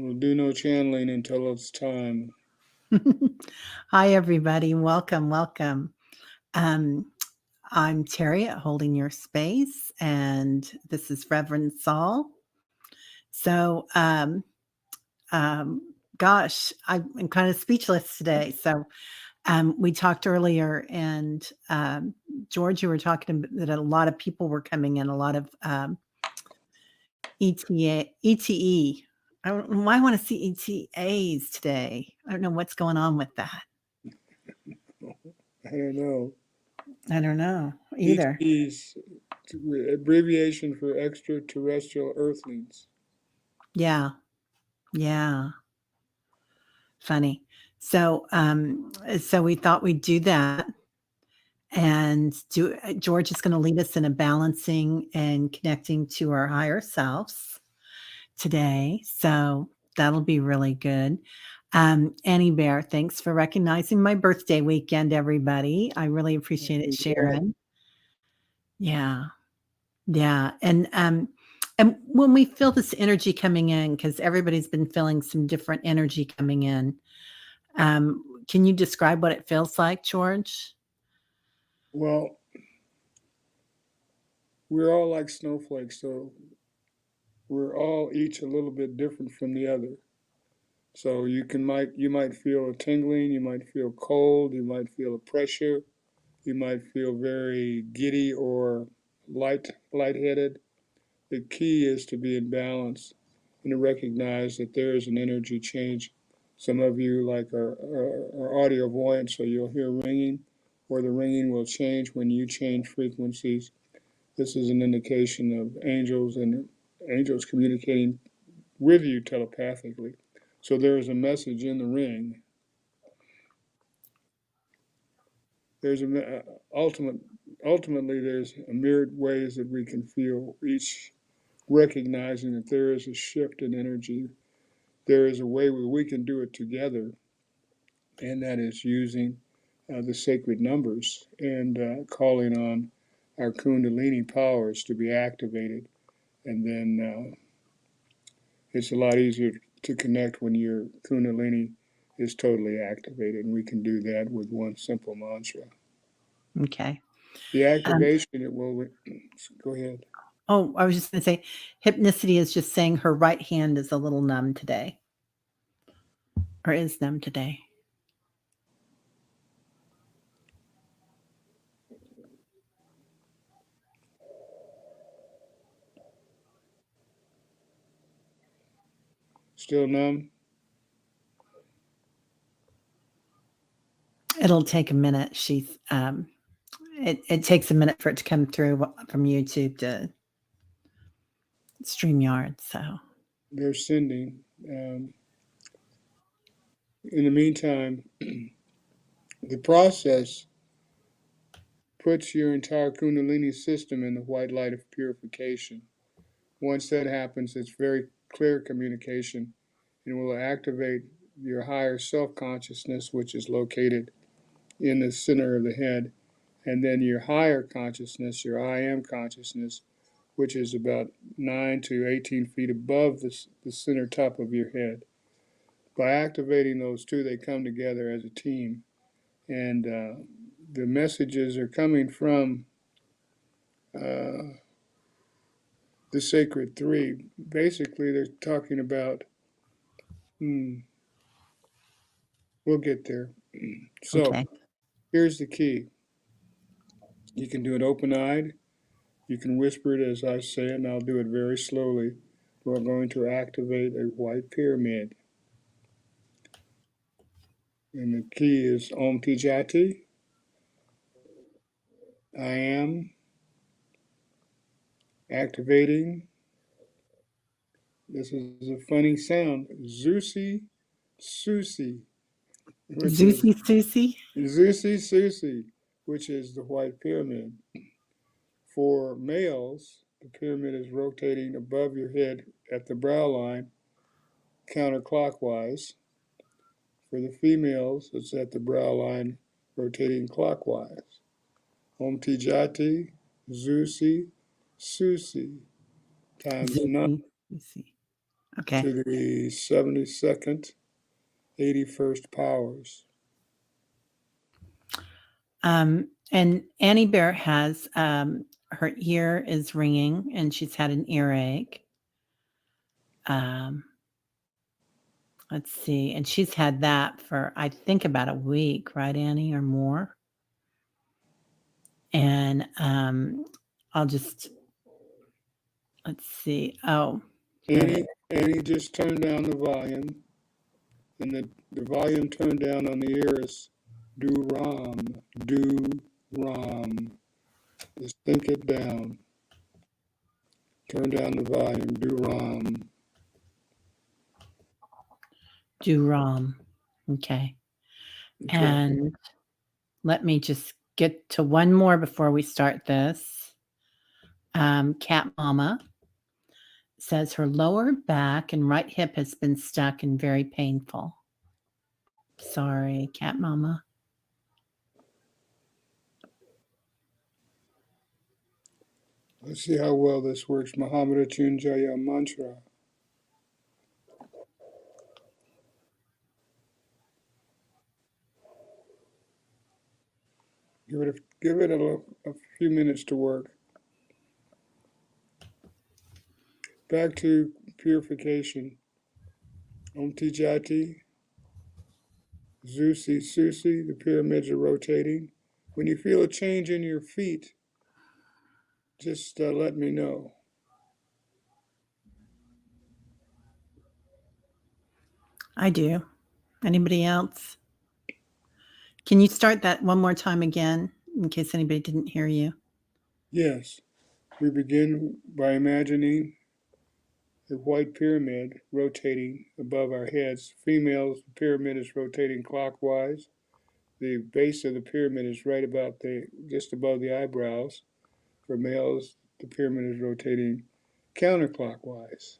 We'll do no channeling until it's time. Hi, everybody. Welcome. Um, I'm Terry at Holding Your Space, and this is Reverend Sol. So, um, gosh, I'm kind of speechless today. So, we talked earlier, and George, you were talking that a lot of people were coming in, a lot of ETE. I don't know why I want to see ETAs today. I don't know what's going on with that. I don't know. I don't know either. ETs, abbreviation for extraterrestrial earthlings. Yeah, yeah, funny. So, so we thought we'd do that, and do. George is going to lead us in a balancing and connecting to our higher selves today. So that'll be really good. Annie Bear, thanks for recognizing my birthday weekend, everybody. I really appreciate it, Sharon. Yeah, yeah, and when we feel this energy coming in, because everybody's been feeling some different energy coming in. Can you describe what it feels like, George? Well, we're all like snowflakes, so we're all each a little bit different from the other. So you might feel a tingling, you might feel cold, you might feel a pressure, you might feel very giddy or lightheaded. The key is to be in balance and to recognize that there is an energy change. Some of you like are audio voyant, so you'll hear ringing, or the ringing will change when you change frequencies. This is an indication of angels communicating with you telepathically. So there is a message in the ring. There's a ultimately there's a myriad ways that we can feel, each recognizing that there is a shift in energy. There is a way where we can do it together, and that is using the sacred numbers and calling on our Kundalini powers to be activated. And then it's a lot easier to connect when your Kundalini is totally activated. And we can do that with one simple mantra. Okay. The Um, activation, it will go ahead. oh, I was just going to say, Hypnicity is just saying her right hand is a little numb today, or is numb today. Still numb? It'll take a minute. It takes a minute for it to come through from YouTube to StreamYard. So, They're sending. Um, in the meantime, the process puts your entire Kundalini system in the white light of purification. Once that happens, it's very clear communication and will activate your higher self consciousness, which is located in the center of the head, and then your higher consciousness, your I am consciousness, which is about 9 to 18 feet above the center top of your head. By activating those two, they come together as a team. And the messages are coming from uh, the sacred three. Basically, they're talking about, hmm, we'll get there. So okay. here's the key: you can do it open eyed, you can whisper it as I say it, and I'll do it very slowly. We're going to activate a white pyramid. And the key is Om Tijati. I am activating. This is a funny sound. Zusi Susi, which is Zeusy Susie? Zusi Susi, which is the white pyramid. For males, the pyramid is rotating above your head at the brow line counterclockwise. For the females, it's at the brow line rotating clockwise. Om Tijati, Zusi, Susi, times 9. Zeusy Susie. Okay. to the 72nd, 81st powers. And Annie Bear has her ear is ringing and she's had an earache. Um, let's see. And she's had that for, I think, about a week, right, Annie, or more? And I'll just, let's see. Oh, here it is. Annie just turned down the volume, and the volume turned down on the ear is do-ram, do-ram. Just think it down. Turn down the volume, do-ram. Duram. Okay. Okay. And let me just get to one more before we start this. Cat Mama says her lower back and right hip has been stuck and very painful. Sorry, Cat Mama. Let's see how well this works. Muhammad Achunjaya mantra. Give it a few minutes to work. Back to purification. Om Tijati, Zusi, Susi, the pyramids are rotating. When you feel a change in your feet, just let me know. I do. Anybody else? Can you start that one more time again in case anybody didn't hear you? Yes, we begin by imagining the white pyramid rotating above our heads. Females, the pyramid is rotating clockwise. The base of the pyramid is right about just above the eyebrows. For males, the pyramid is rotating counterclockwise.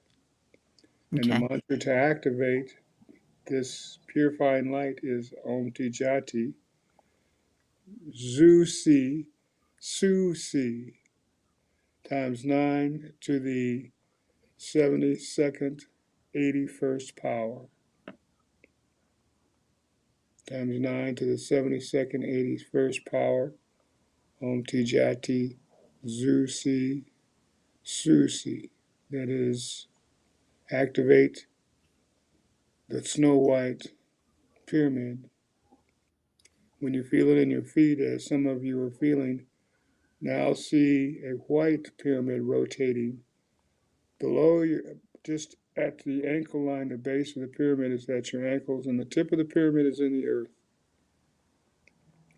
And the Okay. mantra to activate this purifying light is Om Tijati, Zusi, Susi, times 9 to the 72nd, 81st power, times 9 to the 72nd, 81st power, Om Tijati, Zusi, Susi. That is, activate the snow white pyramid. When you feel it in your feet, as some of you are feeling, now see a white pyramid rotating below you, just at the ankle line. The base of the pyramid is at your ankles, and the tip of the pyramid is in the earth.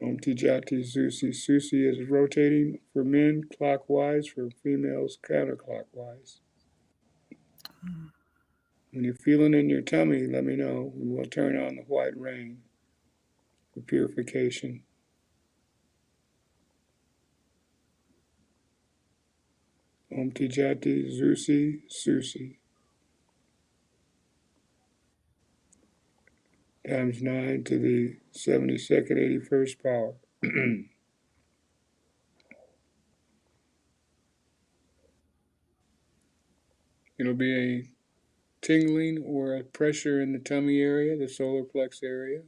Om Tijati Zusi. Susi is rotating for men clockwise, for females counterclockwise. When you're feeling in your tummy, let me know, and we'll turn on the white rain for purification. Om Tijati Zusi Susi. Times 9 to the 72nd, 81st power. It'll be a tingling or a pressure in the tummy area, the solar plex area.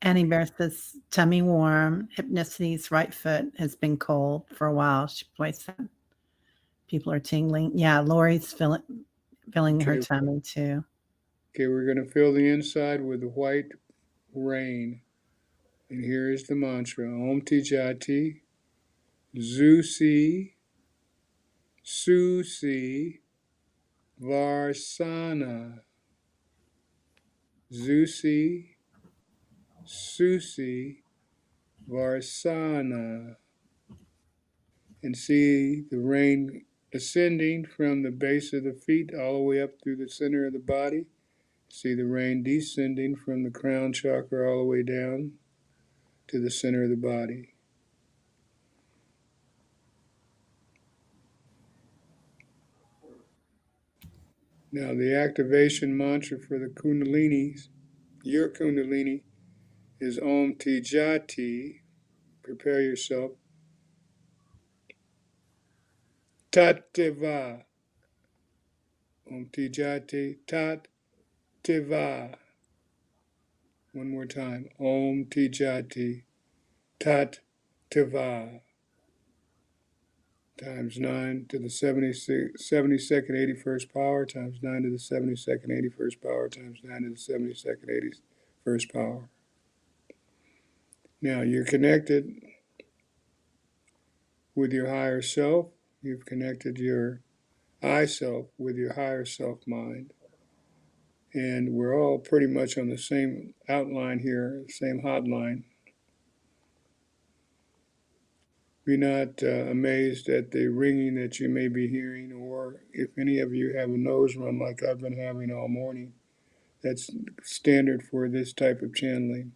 Annie Bear says tummy warm. Hypnoticity's right foot has been cold for a while. She points out people are tingling. Yeah, Lori's feeling her Okay, tummy too. okay, we're going to fill the inside with the white rain. And here is the mantra Om Tijati, Zusi, Susi, Varsana. Zusi, Susi, Varsana. And see the rain ascending from the base of the feet all the way up through the center of the body. See the rain descending from the crown chakra all the way down to the center of the body. Now, the activation mantra for the Kundalini, your Kundalini, is Om Tijati. Prepare yourself. Tattva. Om Tijati Tat Tiva. One more time. Om Tijati Tat Tiva. Times 9 to the 72nd 81st power, times 9 to the 72nd 81st power, times 9 to the 72nd 81st power. Now you're connected with your higher self. You've connected your I self with your higher self mind. And we're all pretty much on the same outline here, same hotline. Be not amazed at the ringing that you may be hearing, or if any of you have a nose run like I've been having all morning. That's standard for this type of channeling.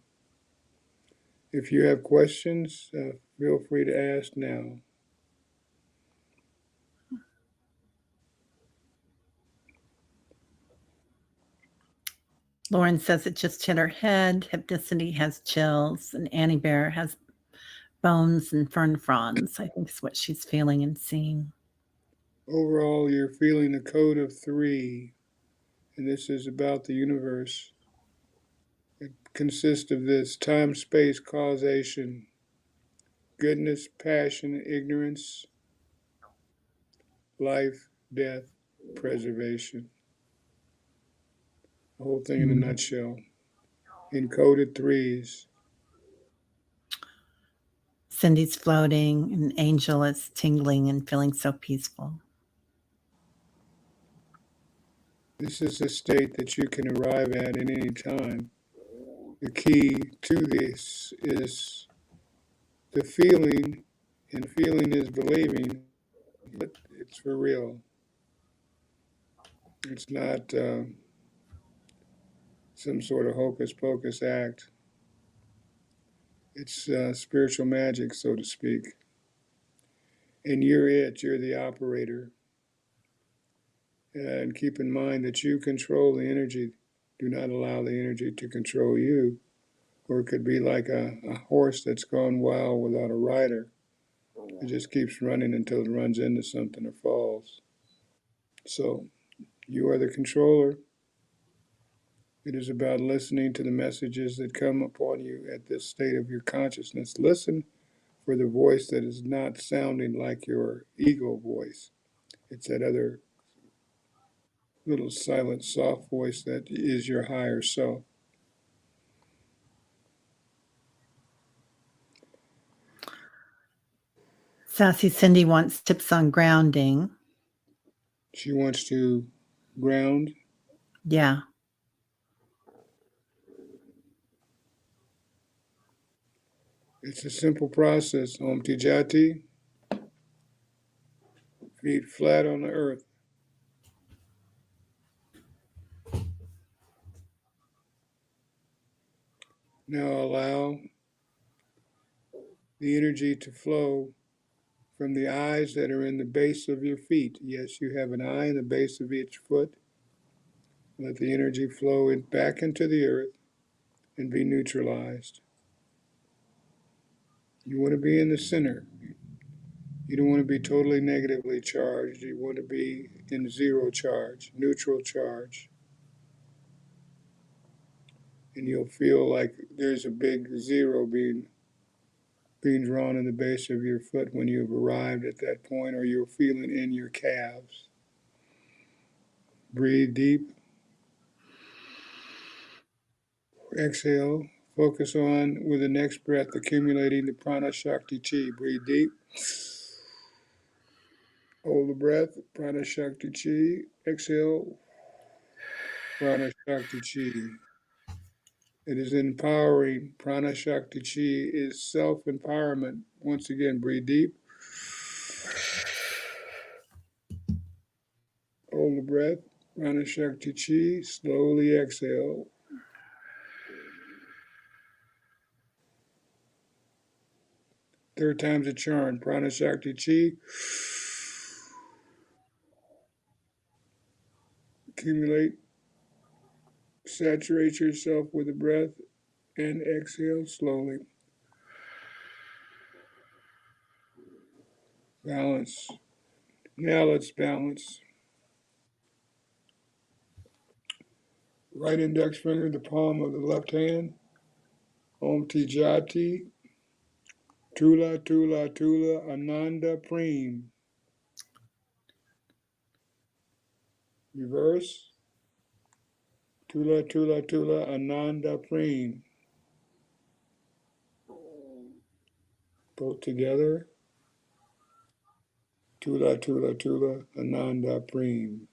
If you have questions, feel free to ask now. Lauren says it just hit her head. Hypnicity has chills, and Annie Bear has bones and fern fronds. I think is what she's feeling and seeing. Overall, you're feeling the code of 3, and this is about the universe. It consists of this: time, space, causation, goodness, passion, ignorance, life, death, preservation. The whole thing in a nutshell. Encoded 3s. Cindy's floating, and Angel is tingling and feeling so peaceful. This is a state that you can arrive at any time. The key to this is the feeling, and feeling is believing, but it's for real. It's not some sort of hocus pocus act. It's spiritual magic, so to speak. And you're it, you're the operator. And keep in mind that you control the energy. Do not allow the energy to control you. Or it could be like a horse that's gone wild without a rider. It just keeps running until it runs into something or falls. So you are the controller. It is about listening to the messages that come upon you at this state of your consciousness. Listen for the voice that is not sounding like your ego voice. It's that other little silent, soft voice that is your higher self. Sassy Cindy wants tips on grounding. She wants to ground. Yeah. It's a simple process. Om Tijati, feet flat on the earth. Now allow the energy to flow from the eyes that are in the base of your feet. Yes, you have an eye in the base of each foot. Let the energy flow back into the earth and be neutralized. You want to be in the center. You don't want to be totally negatively charged. You want to be in zero charge, neutral charge. And you'll feel like there's a big zero being drawn in the base of your foot when you've arrived at that point, or you'll feel it in your calves. Breathe deep. Exhale. Focus on, with the next breath, accumulating the prana shakti chi. Breathe deep. Hold the breath. Prana shakti chi. Exhale. Prana shakti chi. It is empowering. Prana shakti chi is self-empowerment. Once again, breathe deep. Hold the breath. Prana shakti chi. Slowly exhale. Third time's a charm. Prana shakti chi. Accumulate. Saturate yourself with the breath and exhale slowly. Balance. Now let's balance. Right index finger, the palm of the left hand. Om Tijati, Tula Tula Tula Ananda Preem. Reverse. Tula Tula Tula Ananda Preem. Both together. Tula Tula Tula Ananda Preem.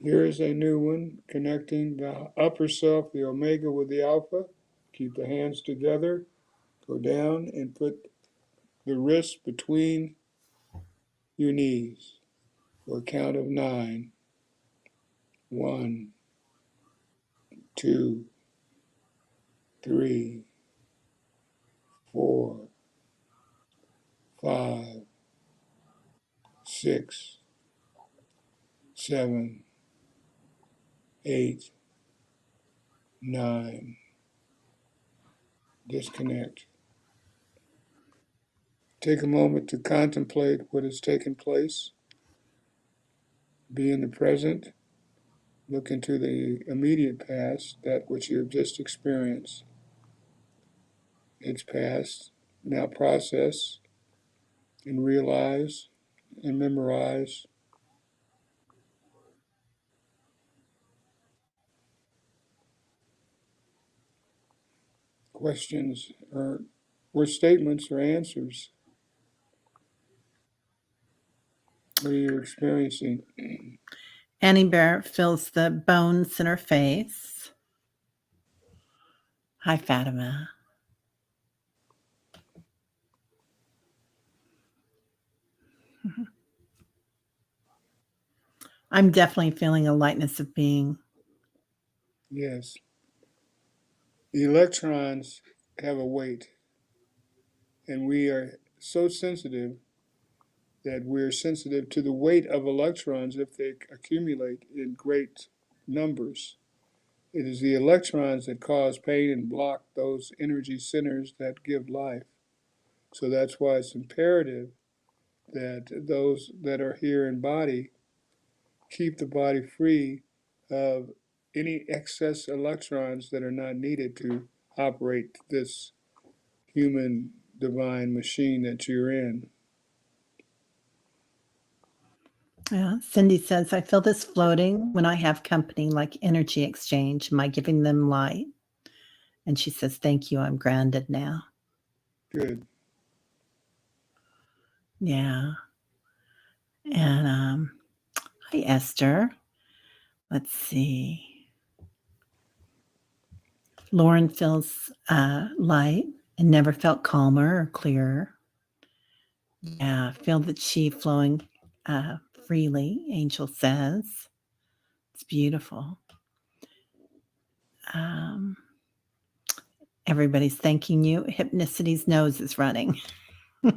Here is a new one connecting the upper self, the omega, with the alpha. Keep the hands together. Go down and put the wrists between your knees for a count of 9. 1, 2, 3, 4, 5, 6, 7, 8, 9. Disconnect. Take a moment to contemplate what has taken place. Be in the present. Look into the immediate past, that which you have just experienced. It's past. Now process and realize and memorize. Questions or statements or answers. What are you experiencing? Annie Bear feels the bones in her face. Hi, Fatima. I'm definitely feeling a lightness of being. Yes. The electrons have a weight, and we are so sensitive that we're sensitive to the weight of electrons if they accumulate in great numbers. It is the electrons that cause pain and block those energy centers that give life. So that's why it's imperative that those that are here in body keep the body free of any excess electrons that are not needed to operate this human divine machine that you're in. Yeah. Cindy says, I feel this floating when I have company, like energy exchange. Am I giving them light? And she says, thank you. I'm grounded now. Good. Yeah. And hi, Esther. Let's see. Lauren feels light and never felt calmer or clearer. Yeah, feel that chi flowing freely, Angel says. It's beautiful. Um, everybody's thanking you. Hypnicity's nose is running. I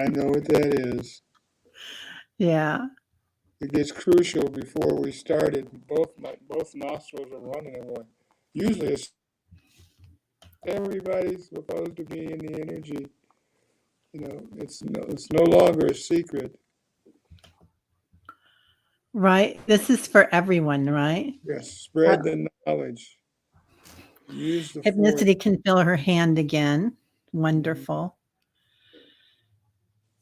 know what that is. Yeah. It gets crucial before we started. Both nostrils are running and one. Usually it's everybody's supposed to be in the energy. It's no longer a secret. Right. This is for everyone, right? Yes, spread the knowledge. Use the force. Hypnicity can feel her hand again. Mhm. Wonderful.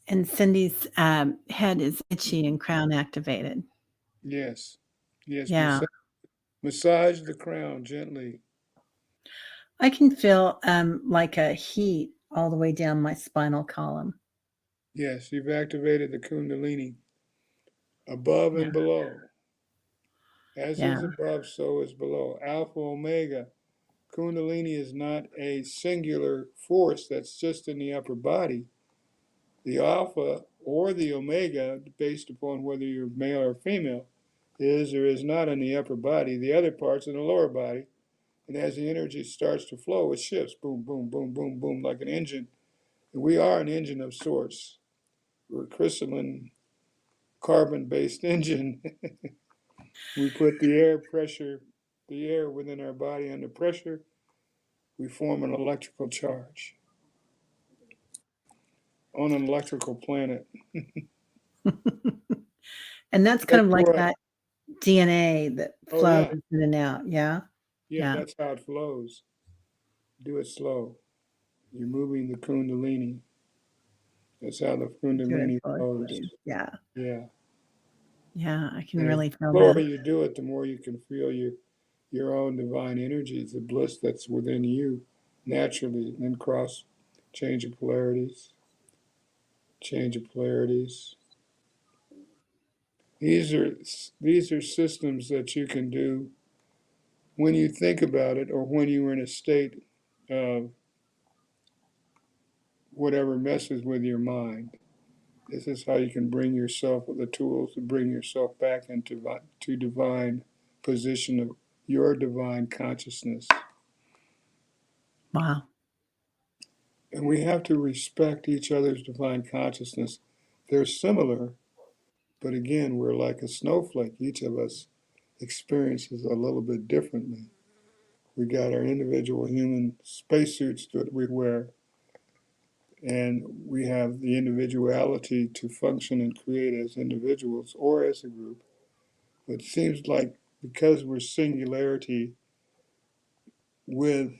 And Cindy's head is itchy and crown activated. Yes, yes. Yeah. Massage the crown gently. I can feel like a heat all the way down my spinal column. Yes, you've activated the Kundalini above Yeah. and below. As Yeah. is above, so is below. Alpha, Omega. Kundalini is not a singular force that's just in the upper body. The Alpha or the Omega, based upon whether you're male or female, is or is not in the upper body. The other part's in the lower body. And as the energy starts to flow, it shifts boom, boom, boom, boom, boom, like an engine. And we are an engine of sorts. We're a crystalline carbon based engine. We put the air within our body under pressure, we form an electrical charge on an electrical planet. And that's kind That's of like why, that. DNA that Oh flows yeah, in and out. Yeah. yeah, Yeah. that's how it flows. Do it slow. You're moving the Kundalini. That's how the Do it Kundalini slowly, flows. please. Yeah. Yeah. Yeah. I can And really the feel slower that. you do it, the more you can feel your own divine energies, the bliss that's within you naturally, and then cross change of polarities, change of polarities. These are these are systems that you can do when you think about it or when you're in a state of whatever messes with your mind. This is how you can bring yourself with the tools to bring yourself back into to divine position of your divine consciousness. Wow. And we have to respect each other's divine consciousness. They're similar, but again, we're like a snowflake. Each of us experiences a little bit differently. We got our individual human spacesuits that we wear, and we have the individuality to function and create as individuals or as a group. But it seems like because we're singularity with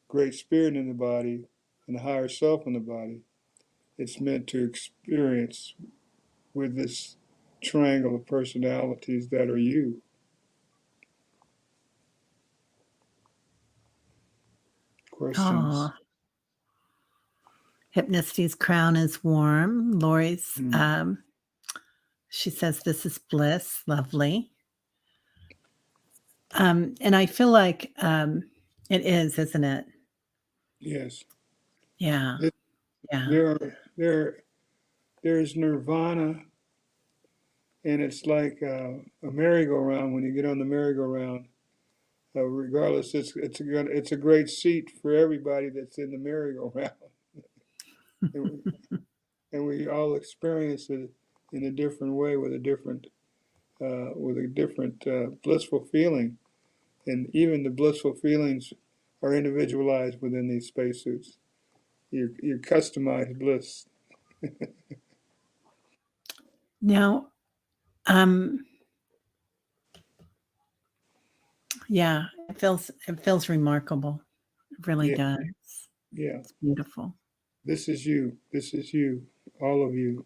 great spirit in the body and the higher self in the body, it's meant to experience with this triangle of personalities that are you. Questions? Oh, Hypnosti's crown is warm. Lori's, Mm, she says, this is bliss. Lovely. And I feel like it is, isn't it? yes. Yeah. Yeah. There are there's nirvana, and it's like a merry-go-round. When you get on the merry-go-round, regardless, it's a great seat for everybody that's in the merry-go-round, and, and we all experience it in a different way with a different blissful feeling, and even the blissful feelings are individualized within these spacesuits. Your customized bliss. Now, um, yeah, it feels remarkable. It really Yeah, does. yeah. It's beautiful. This is you. This is you. All of you.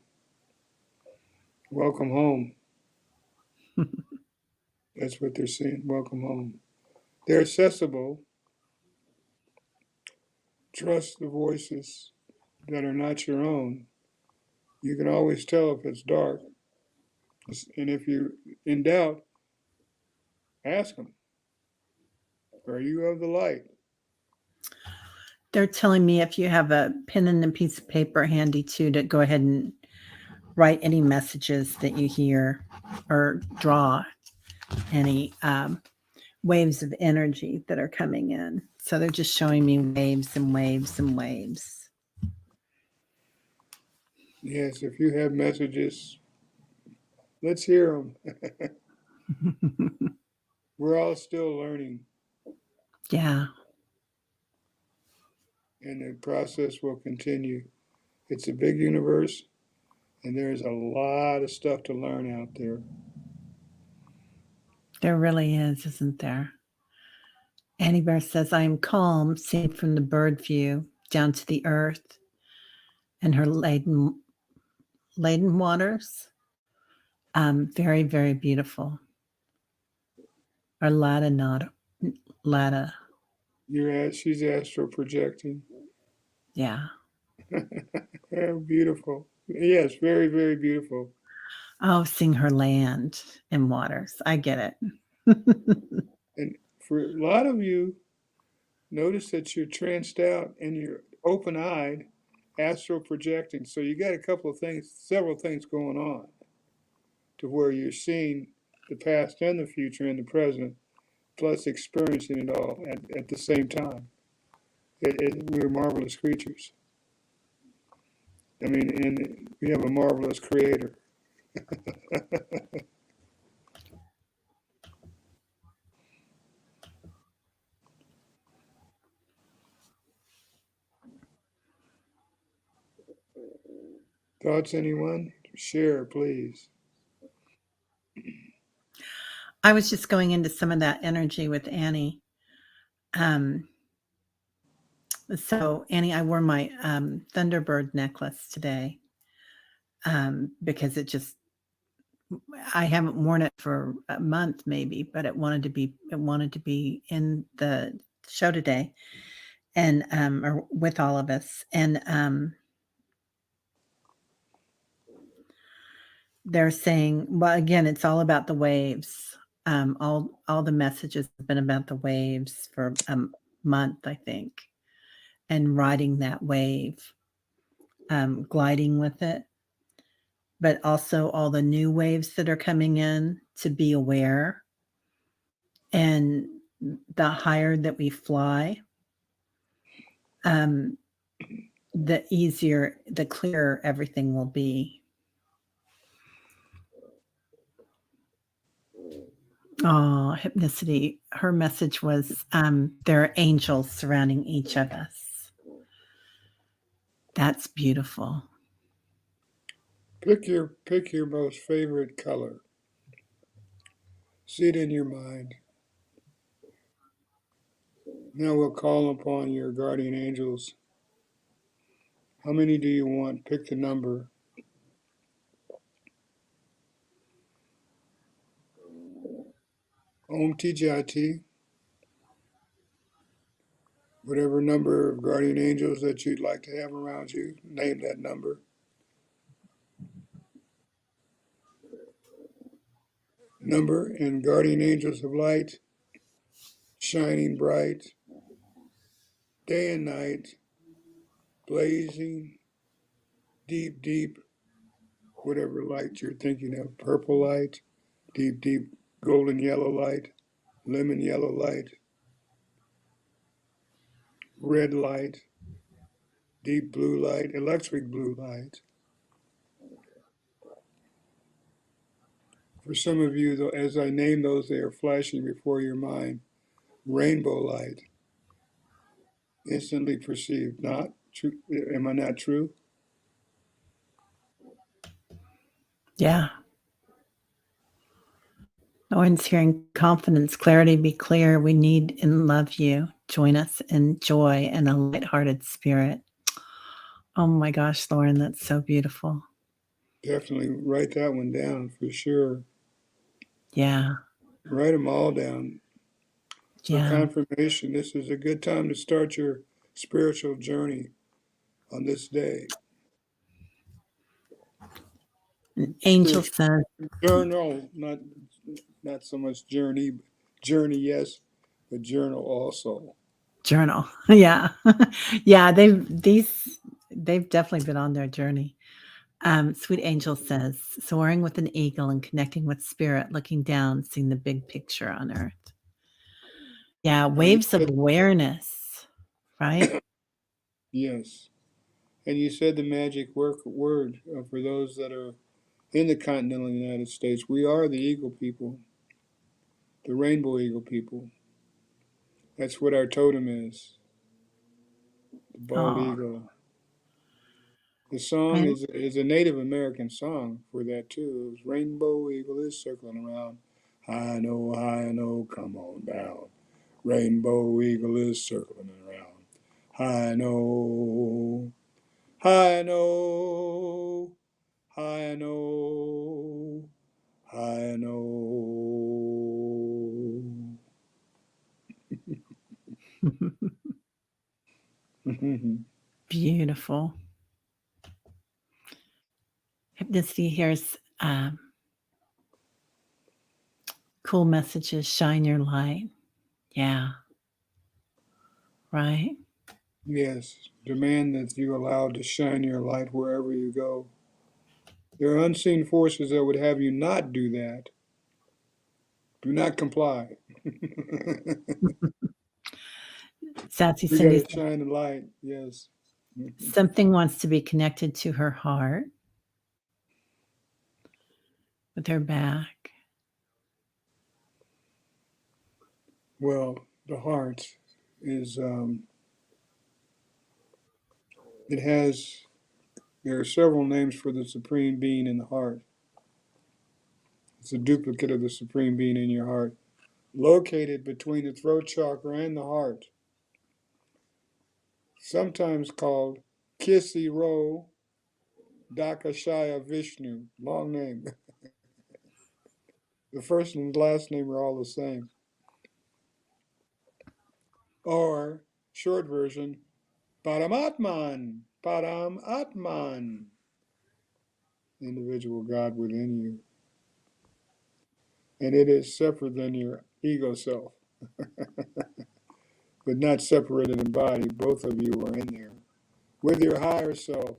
Welcome home. That's what they're saying. Welcome home. They're accessible. Trust the voices that are not your own. You can always tell if it's dark. And if you're in doubt, ask them, are you of the light? They're telling me if you have a pen and a piece of paper handy too, to go ahead and write any messages that you hear or draw any waves of energy that are coming in. So they're just showing me waves and waves and waves. Yes, if you have messages, let's hear them. We're all still learning, Yeah, and the process will continue. It's a big universe, and there's a lot of stuff to learn out there. there really is, isn't there? Annie Bear says, I am calm, seen from the bird view down to the earth and her laden waters. Very, very beautiful. Or Lada. She's astral projecting. Yeah. Yeah, beautiful. Yes, very, very beautiful. Oh, seeing her land and waters. I get it. And for a lot of you, notice that you're tranced out and you're open eyed, astral projecting. So you got a couple of things, several things going on to where you're seeing the past and the future and the present, plus experiencing it all at the same time. We're marvelous creatures. I mean, and we have a marvelous creator. Thoughts, anyone? Share, please. I was just going into some of that energy with Annie. Um, so Annie, I wore my Thunderbird necklace today because I haven't worn it for a month maybe, but it wanted to be in the show today and or with all of us. And they're saying, well, again, it's all about the waves. All the messages have been about the waves for a month, I think, and riding that wave, gliding with it, but also all the new waves that are coming in to be aware. And the higher that we fly, um, the easier, the clearer everything will be. Oh, Hypnicity. Her message was there are angels surrounding each of us. That's beautiful. Pick your most favorite color. See it in your mind. Now we'll call upon your guardian angels. How many do you want? Pick the number. Om Tijati. Whatever number of guardian angels that you'd like to have around you, name that number. Number and guardian angels of light, shining bright, day and night, blazing, deep, deep, whatever light you're thinking of, purple light, deep, deep, golden yellow light, lemon yellow light, red light, deep blue light, electric blue light. For some of you, though, as I name those, they are flashing before your mind. Rainbow light, instantly perceived. Not true. Am I not true? Yeah. Owen's hearing confidence, clarity, be clear. We need and love you. Join us in joy and a lighthearted spirit. Oh my gosh, Lauren, that's so beautiful. Definitely write that one down for sure. Yeah. Write them all down for Yeah. confirmation. This is a good time to start your spiritual journey on this day. Angel Spiritual says, journal, not so much journey, journey yes, but journal also. journal. Yeah. Yeah. They've definitely been on their journey. Sweet Angel says, soaring with an eagle and connecting with spirit, looking down, seeing the big picture on earth. Yeah, And you waves of said awareness, right? yes, and you said the magic word for those that are in the continental United States. We are the eagle people, the rainbow eagle people. That's what our totem is, the bald Oh, eagle. The song and is a Native American song for that too. It was Rainbow Eagle is circling around. High no, come on down. Rainbow Eagle is circling around. High no, high no, high no, high no. beautiful. Hypnicity here's um, cool messages, shine your light. Yeah, right? Yes, demand that you allow to shine your light wherever you go. There are unseen forces that would have you not do that. Do not comply. Sassy We got Cindy to says, shine the light. Yes. something wants to be connected to her heart with her back. Well, the heart is, it has, there are several names for the Supreme Being in the heart. It's a duplicate of the Supreme Being in your heart, located between the throat chakra and the heart, sometimes called Kisi Ro Dakashaya Vishnu. Long name. The first and last name are all the same. Or, short version, Paramatman. Paramatman. Individual God within you. And it is separate than your ego self, but not separated in body. Both of you are in there with your higher self.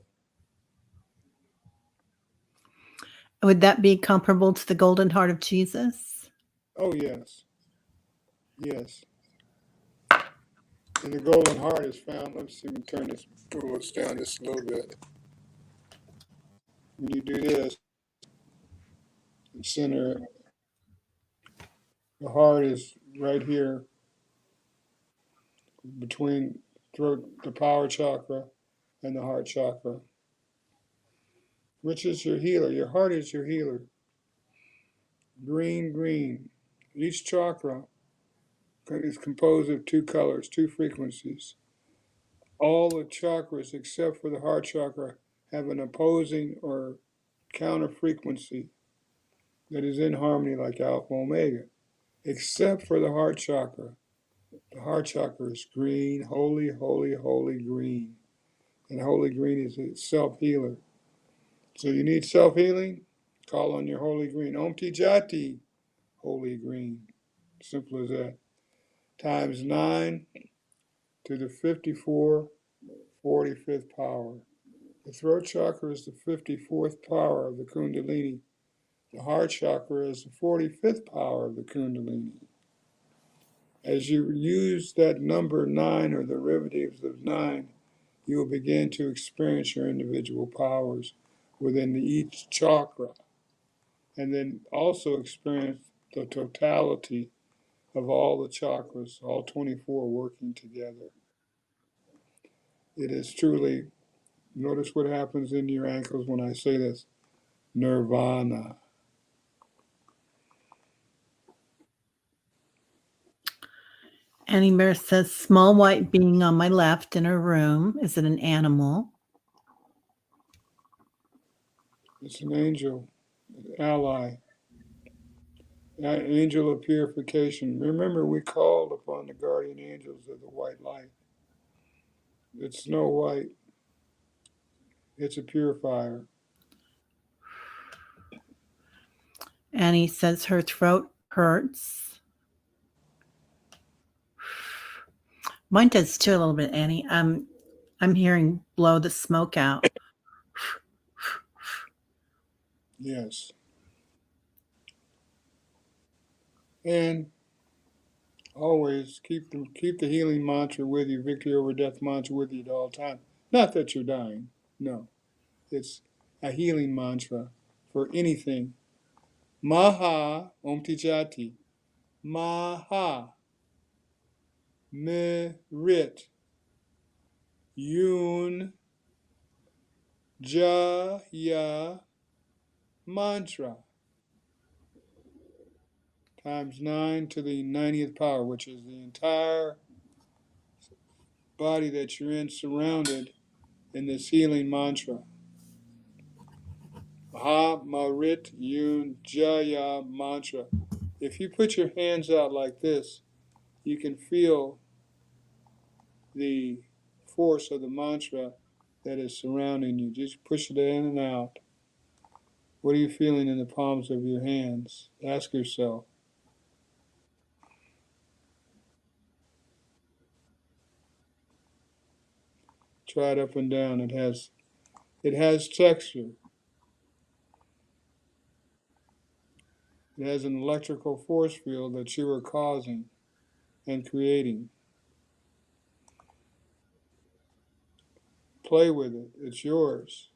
Would that be comparable to the golden heart of Jesus? Oh, yes. Yes. And the golden heart is found. Let's see, we turn this, pull this down just a little bit. When you do this, the center, the heart is right here between throat, the power chakra, and the heart chakra, which is your healer. Your heart is your healer. Green, green. Each chakra is composed of two colors, two frequencies. All the chakras, except for the heart chakra, have an opposing or counter frequency that is in harmony, like Alpha Omega, except for the heart chakra. The heart chakra is green, holy, holy, holy green. And holy green is a self-healer. So you need self-healing? Call on your holy green. Om Ti Jati, holy green. Simple as that. Times 9 to the 54 45th power. The throat chakra is the 54th power of the Kundalini. The heart chakra is the 45th power of the Kundalini. As you use that number 9 or the derivatives of 9, you will begin to experience your individual powers within each chakra, and then also experience the totality of all the chakras, all 24 working together. It is truly, notice what happens in your ankles when I say this, nirvana. Annie Bear says, small white being on my left in her room. Is it an animal? It's an angel, ally, angel of purification. Remember, we called upon the guardian angels of the white light. It's Snow White. It's a purifier. Annie says her throat hurts. Mine does too a little bit, Annie. I'm hearing blow the smoke out. Yes. And always keep the healing mantra with you, victory over death mantra with you at all times. Not that you're dying. No. It's a healing mantra for anything. Maha Om Tijati. Maha Merit Yun Jaya Mantra. Times 9 to the 90th power, which is the entire body that you're in, surrounded in this healing mantra. Ha Marit Yun Jaya Mantra. If you put your hands out like this, you can feel the force of the mantra that is surrounding you. Just push it in and out. What are you feeling in the palms of your hands? Ask yourself. Try it up and down. It has texture. It has an electrical force field that you are causing and creating. Play with it. It's yours.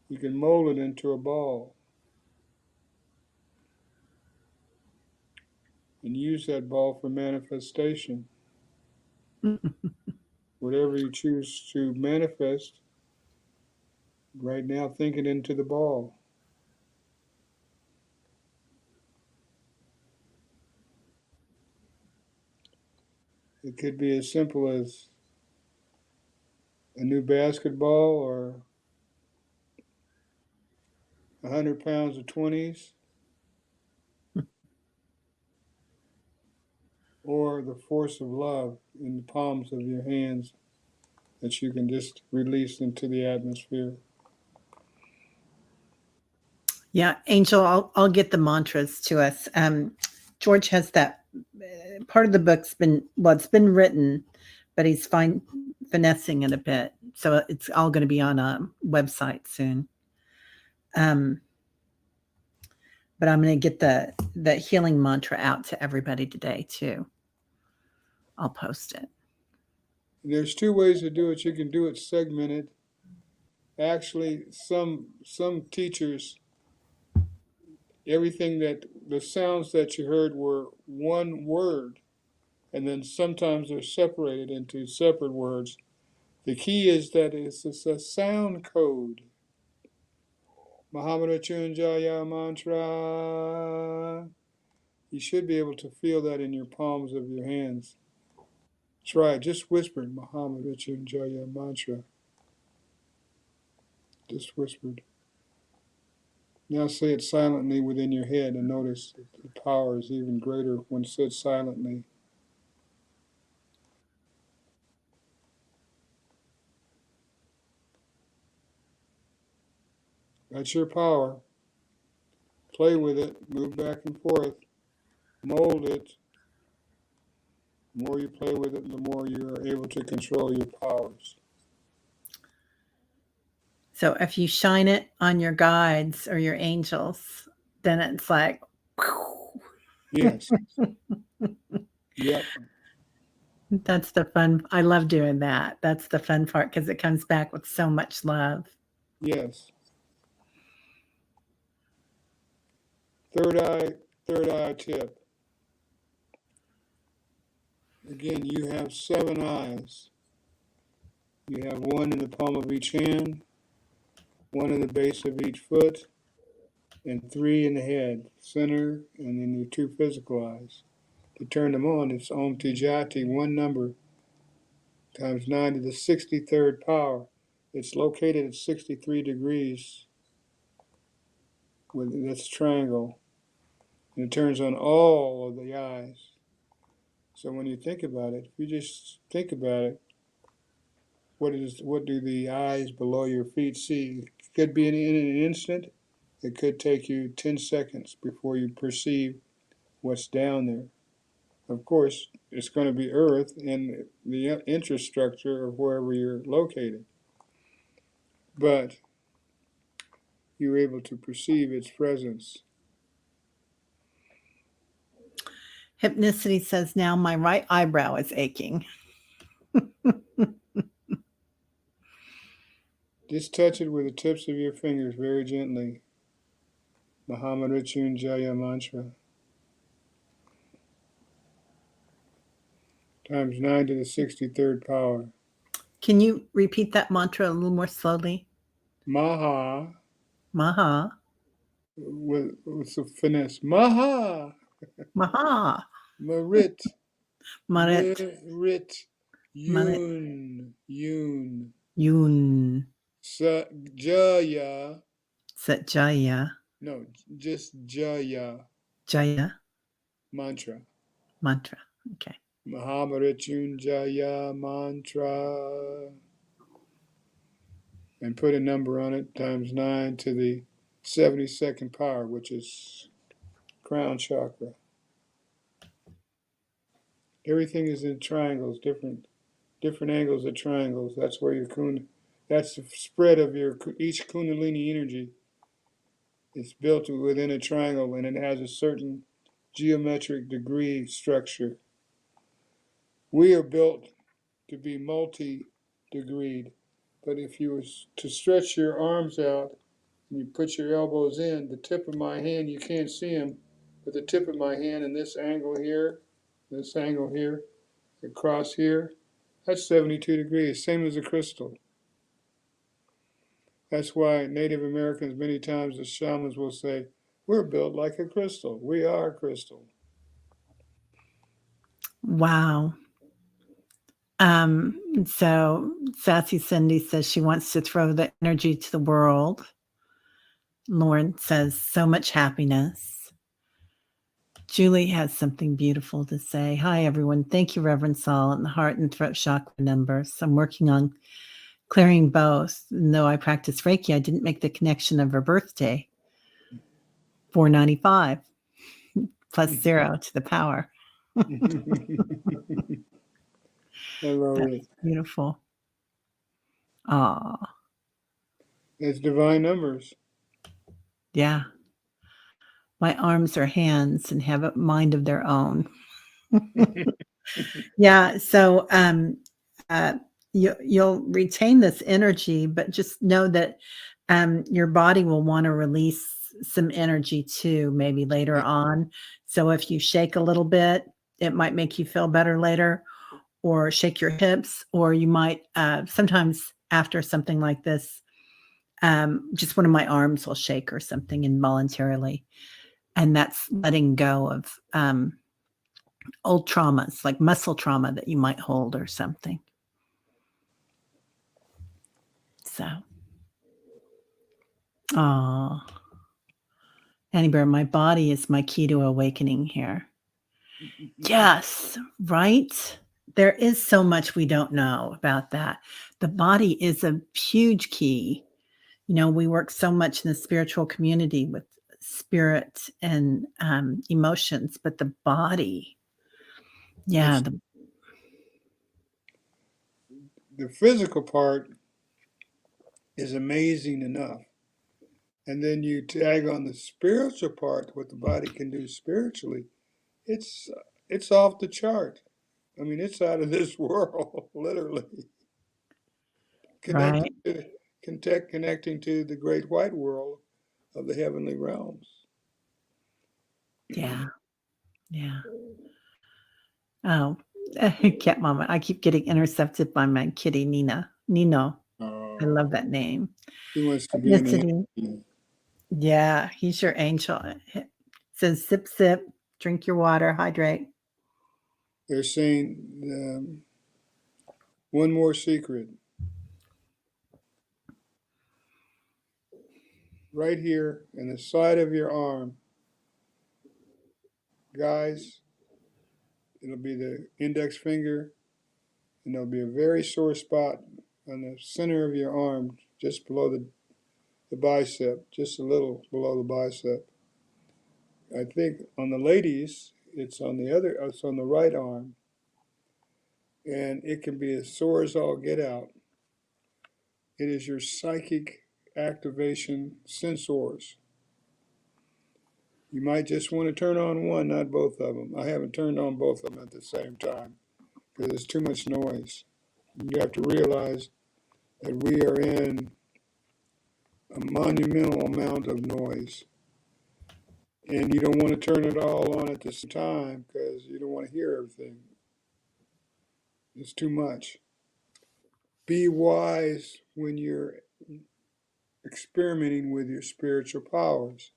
You can mold it into a ball and use that ball for manifestation. Whatever you choose to manifest, Right now, think it into the ball. It could be as simple as a new basketball or 100 pounds of 20s or the force of love in the palms of your hands that you can just release into the atmosphere. Yeah, Angel, I'll get the mantras to us. George has that part of the book's been it's been written, but he's finessing it a bit. So it's all going to be on a website soon. Um, but I'm going to get the healing mantra out to everybody today too. I'll post it. There's two ways to do it. You can do it segmented. Actually, some teachers, everything that the sounds that you heard were one word, and then sometimes they're separated into separate words. The key is that it's a sound code. Mahamrityunjaya mantra. You should be able to feel that in your palms of your hands. Try it. Just whispered Mahamrityunjaya mantra. Just whispered. Now say it silently within your head and notice the power is even greater when said silently. That's your power. Play with it, move back and forth, mold it. The more you play with it, the more you are able to control your powers. So if you shine it on your guides or your angels, then it's like, Yes. Yep. that's the fun. I love doing that. That's the fun part because it comes back with so much love. Yes. Third eye tip. Again, you have 7 eyes. You have one in the palm of each hand, one in the base of each foot, and 3 in the head, center, and then your 2 physical eyes. To turn them on, it's Om Tijati, one number, times 9 to the 63rd power. It's located at 63 degrees with this triangle, and it turns on all of the eyes. So when you think about it, if you just think about it, what do the eyes below your feet see? It could be in an instant. It could take you 10 seconds before you perceive what's down there. Of course, it's going to be Earth and the infrastructure of wherever you're located. But you're able to perceive its presence. Hypnicity says now my right eyebrow is aching. Just touch it with the tips of your fingers very gently. Mahamrityunjaya mantra. Times 9 to the 63rd power. Can you repeat that mantra a little more slowly? Maha, Maha, with some finesse. Maha, Maha, Marit, Marit, Merit, Marit, Yun, Yun, Jaya, Satjaya, no, just Jaya Jaya, mantra. mantra. Okay. Mahamrityunjaya mantra. And put a number on it, times 9 to the 72nd power, which is crown chakra. Everything is in triangles, different angles of triangles. That's where your that's the spread of your each kundalini energy. It's built within a triangle, and it has a certain geometric degree structure. We are built to be multi-degreed, but if you were to stretch your arms out and you put your elbows in, the tip of my hand, you can't see them, but the tip of my hand and this angle here, across here, that's 72 degrees, same as a crystal. That's why Native Americans, many times the shamans will say, we're built like a crystal. We are a crystal. Wow. So Sassy Cindy says she wants to throw the energy to the world. Lauren says so much happiness. Julie has something beautiful to say. Hi, everyone. Thank you, Reverend Sol, and the heart and throat chakra numbers. I'm working on clearing both. And though I practice Reiki, I didn't make the connection of her birthday. 495 plus 0 to the power. I love That's it. beautiful. Aw, It's divine numbers. yeah. My arms are hands and have a mind of their own. Yeah, so, uh, you'll retain this energy, but just know that, your body will wanna release some energy too, maybe later on. So if you shake a little bit, it might make you feel better later, or shake your hips, or you might, sometimes after something like this, just one of my arms will shake or something involuntarily, and that's letting go of, old traumas, like muscle trauma that you might hold or something. So, oh, Annie Bear, my body is my key to awakening here. Yes, right? There is so much we don't know about that. The body is a huge key. You know, we work so much in the spiritual community with spirit and emotions, but the body, yeah, It's the physical part is amazing enough. And then you tag on the spiritual part, what the body can do spiritually. It's it's off the chart. I mean, it's out of this world, literally. right? Connecting to connecting to the great white world of the heavenly realms. Yeah, yeah. Oh, cat mama. I keep getting intercepted by my kitty, Nina. Nino. I love that name. He wants to be in the Ethnicity. energy. Yeah, he's your angel. It says sip, sip, drink your water, hydrate. They're saying one more secret. Right here in the side of your arm, guys, it'll be the index finger, and there'll be a very sore spot on the center of your arm, just below the bicep, just a little below the bicep. I think on the ladies, it's on the right arm, and it can be as sore as all get out. It is your psychic activation sensors. You might just want to turn on one, not both of them. I haven't turned on both of them at the same time because there's too much noise. You have to realize that we are in a monumental amount of noise. And you don't want to turn it all on at the same time because you don't want to hear everything. It's too much. Be wise when you're experimenting with your spiritual powers.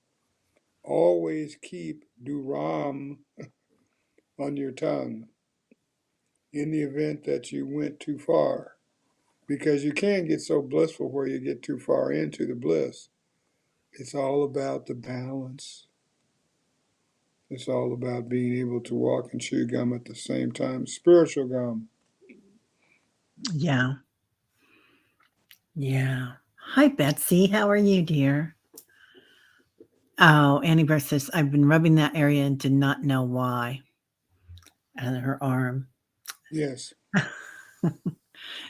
Always keep Duram on your tongue in the event that you went too far. Because you can get so blissful where you get too far into the bliss. It's all about the balance. It's all about being able to walk and chew gum at the same time. Spiritual gum. Yeah. Yeah. Hi, Betsy. How are you, dear? Oh, Annie Bear says, I've been rubbing that area and did not know why. And her arm. Yes.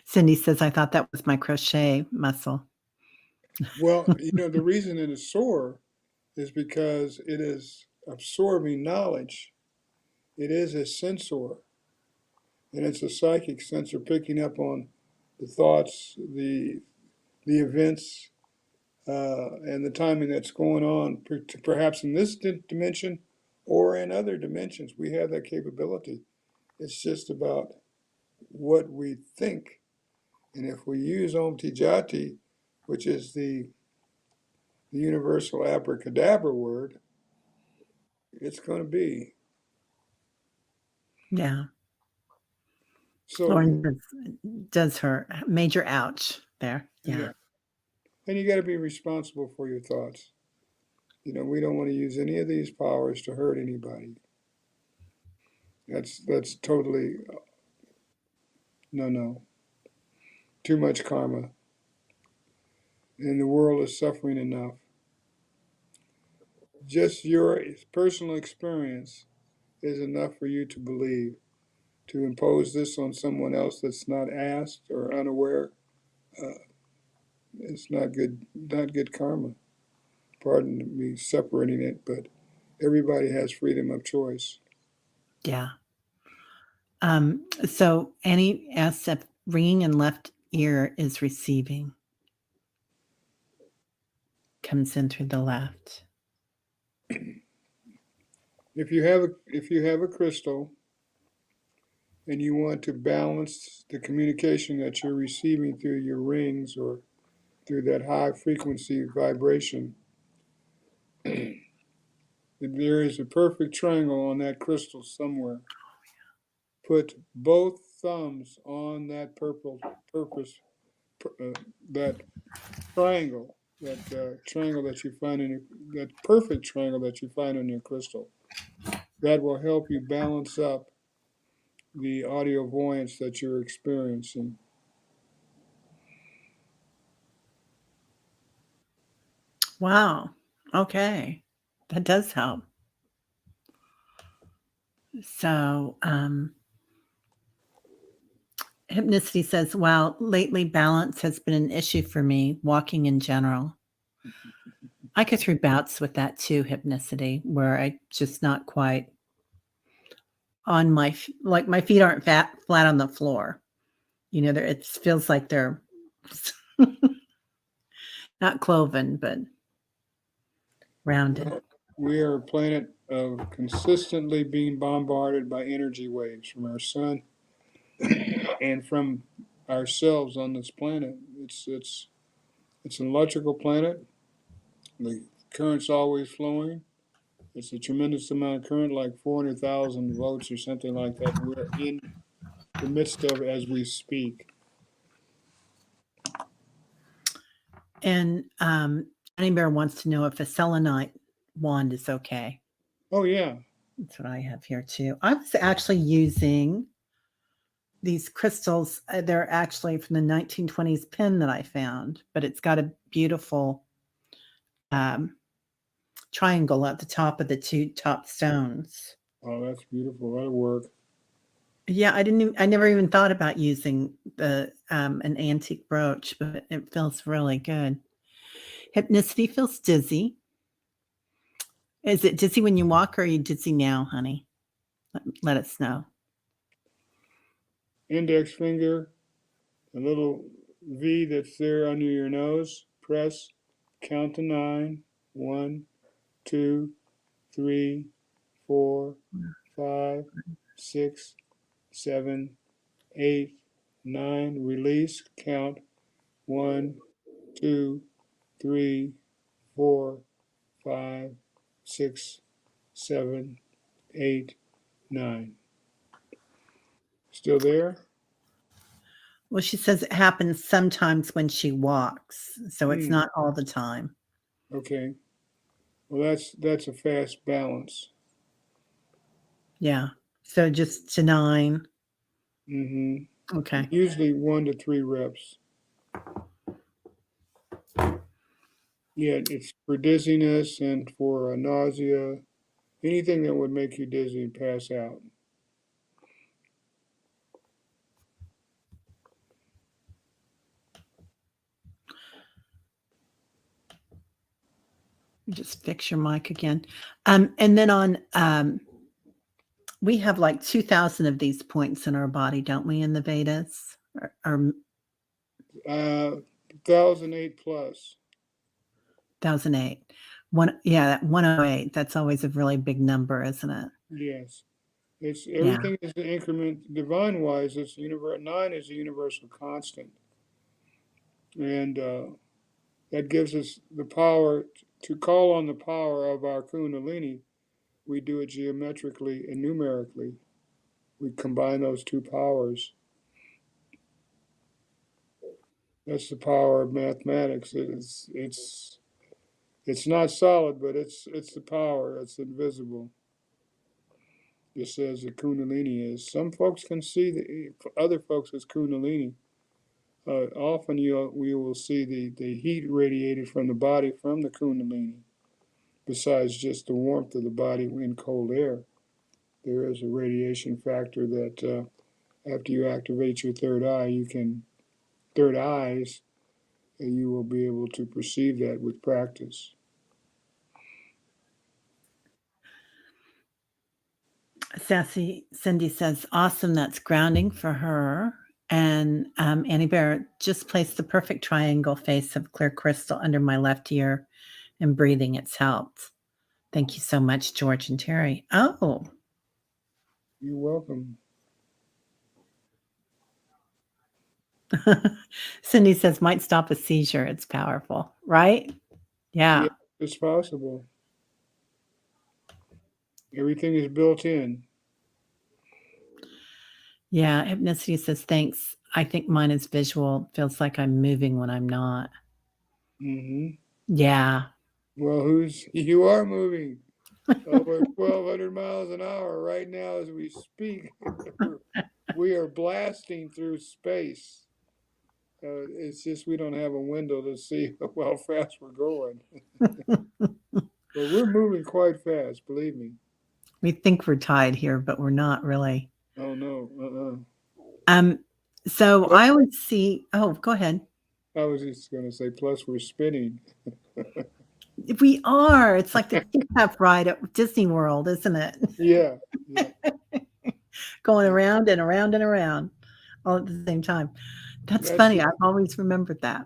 Cindy says, I thought that was my crochet muscle. Well, the reason it is sore is because it is absorbing knowledge. It is a sensor, and it's a psychic sensor picking up on the thoughts, the events, and the timing that's going on, perhaps in this dimension or in other dimensions. We have that capability. It's just about what we think. And if we use Om Tijati, which is the universal abracadabra word, it's going to be. Yeah. So, Lauren does her major ouch there. Yeah. yeah. And you got to be responsible for your thoughts. You know, we don't want to use any of these powers to hurt anybody. That's totally no. Too much karma. And the world is suffering enough. Just your personal experience is enough for you to believe. To impose this on someone else that's not asked or unaware, uh, it's not good karma. Pardon me separating it, but everybody has freedom of choice. Yeah. So Annie asks if ringing in left ear is receiving. Comes in through the left. If you have a crystal and you want to balance the communication that you're receiving through your rings or through that high frequency vibration, there is a perfect triangle on that crystal somewhere. Put both thumbs on that that triangle, triangle that you find that perfect triangle that you find on your crystal. That will help you balance up the audio voyance that you're experiencing. Wow. Okay. That does help. So, Hypnicity says, wow, lately balance has been an issue for me, walking in general. I go through bouts with that too, Hypnicity, where I just not quite on like my feet aren't flat on the floor. You know, it feels like they're not cloven, but rounded. Well, we are a planet of consistently being bombarded by energy waves from our sun and from ourselves on this planet. It's an electrical planet. The current's always flowing. It's a tremendous amount of current, like 400,000 volts or something like that. We're in the midst of as we speak. And Johnny Bear wants to know if a selenite wand is okay. Oh yeah. That's what I have here too. I was actually using these crystals. They're actually from the 1920s pin that I found, but it's got a beautiful um, triangle at the top of the two top stones. Oh, that's beautiful. That'll work. Yeah, I never even thought about using the an antique brooch, but it feels really good. Hypnicity feels dizzy. Is it dizzy when you walk, or are you dizzy now, honey? Let us know. Index finger, a little V that's there under your nose. Press. Count to 9. 1, 2, 3, 4, 5, 6, 7, 8, 9. Release. Count. 1, 2, 3, 4, 5, 6, 7, 8, 9. Still there? Well, she says it happens sometimes when she walks, so it's Hmm. not all the time. Okay. Well, that's a fast balance. Yeah. So just to 9. Mm-hmm. Okay. Usually 1 to 3 reps. Yeah, it's for dizziness and for nausea, anything that would make you dizzy and pass out. Just fix your mic again. And then on we have like 2,000 of these points in our body, don't we, in the Vedas? Or 1008 plus. 1,008. Yeah, that 108. That's always a really big number, isn't it? Yes. It's Yeah. everything is the increment divine wise. It's universe 9 is a universal constant, and That gives us the power to call on the power of our Kundalini. We do it geometrically and numerically. We combine those two powers. That's the power of mathematics. It's not solid, but it's the power. It's invisible. Just as the Kundalini is. Some folks can see the other folks as Kundalini. Often we will see the heat radiated from the body from the Kundalini. Besides just the warmth of the body in cold air, there is a radiation factor that after you activate your third eyes, you will be able to perceive that with practice. Sassy Cindy says, awesome. That's grounding for her. And Annie Bear just placed the perfect triangle face of clear crystal under my left ear and breathing. It's helped. Thank you so much, George and Terry. Oh, You're welcome. Cindy says, might stop a seizure. It's powerful, right? Yeah. Yeah, it's possible. Everything is built in. Yeah. Hypnicity says, thanks. I think mine is visual. Feels like I'm moving when I'm not. Mm-hmm. Yeah. Well, you are moving over 1,200 miles an hour right now as we speak. We are blasting through space. It's just we don't have a window to see how fast we're going. But we're moving quite fast, believe me. We think we're tied here, but we're not really. Oh, no. Um, so Plus, I would see. Oh, go ahead. I was just going to say, plus we're spinning. We are. It's like the teacup ride at Disney World, isn't it? Yeah. Going around and around and around all at the same time. That's That's funny. the, I've always remembered that.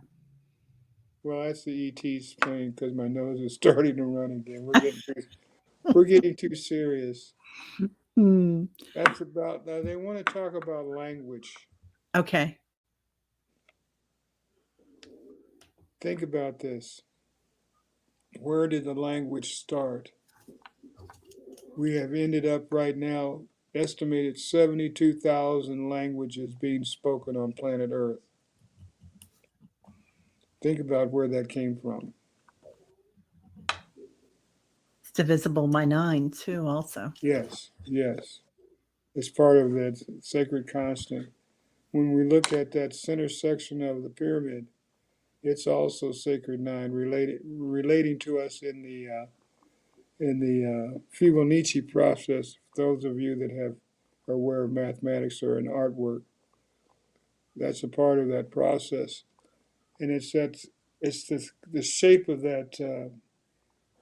well, that's the ET's playing because my nose is starting to run again. We're getting too serious. Hmm. That's about, now they want to talk about language. Okay. Think about this. Where did the language start? We have ended up right now, estimated 72,000 languages being spoken on planet Earth. Think about where that came from. It's divisible by 9 too, also. Yes. It's part of that sacred constant. When we look at that center section of the pyramid, it's also sacred 9, relating to us in the Fibonacci process. Those of you that are aware of mathematics or in artwork, that's a part of that process, and it's the shape of that